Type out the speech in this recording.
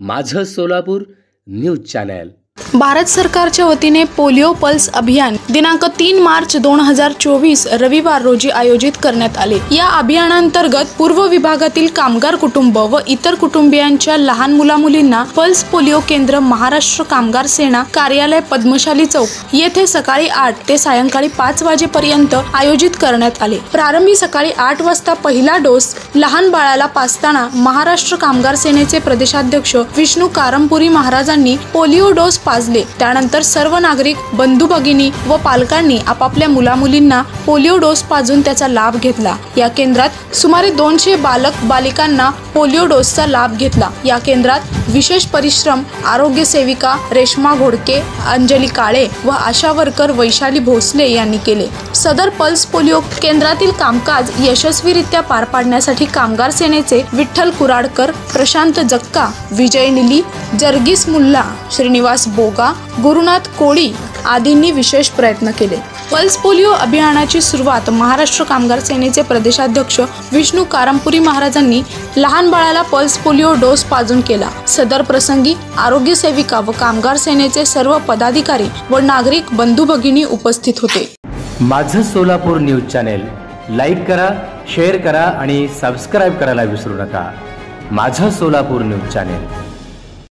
माझं Solapur news channel. Bharat सरकारच्या वतीने पोलिओ पल्स अभियान दिनांक 3 मार्च 2024 रविवार रोजी आयोजित करण्यात आले। या अभियानांतर्गत पूर्व विभागातील कामगार कुटुंब व इतर कुटुंबियांच्या लहान मुलामुलींना पल्स पोलिओ केंद्र महाराष्ट्र कामगार सेना कार्यालय पद्मशाली चौक येथे सकाळी 8 ते सायंकाळी 5 वाजेपर्यंत आयोजित करण्यात आले। प्रारंभी सकाळी 8 वाजता पहिला डोस लहान बाळाला पाजताना महाराष्ट्र कामगार सेनेचे प्रदेशाध्यक्ष विष्णू कारंपुरी महाराजांनी पोलिओ डोस पाजले। त्यानंतर सर्व नागरिक बंधू भगिनी व पालकांनी आपापल्या मुलामुलींना पोलिओ डोस पाजून त्याचा लाभ घेतला। या केंद्रात सुमारे 200 बालक बालिकांना पोलिओ डोसचा लाभ घेतला। या केंद्रात विशेष परिश्रम आरोग्य सेविका रेश्मा घोडके, अंजली काळे व आशा वर्कर वैशाली भोसले यांनी केले। सदर पल्स पोलिओ केंद्रातील कामकाज यशस्वीरित्या पार पाडण्यासाठी कामगार सेनेचे विठ्ठल कुराडकर, प्रशांत जक्का, विजय निली, जर्गीस मुल्ला, श्रीनिवास बोगा, गुरुनाथ कोळी आदींनी विशेष प्रयत्न केले। पल्स पोलिओ अभियानाची सुरुवात महाराष्ट्र कामगार सेनेचे प्रदेशाध्यक्ष विष्णू कारंपुरी महाराजांनी लहान बाळाला पल्स पोलिओ डोस पाजून केला। सदर प्रसंगी आरोग्य सेविका व कामगार सेनेचे सर्व पदाधिकारी व नागरिक बंधू भगिनी उपस्थित होते। माझं सोलापूर न्यूज चॅनल लाईक करा, शेअर करा आणि सबस्क्राइब करायला विसरू नका। माझं सोलापूर न्यूज चॅनल।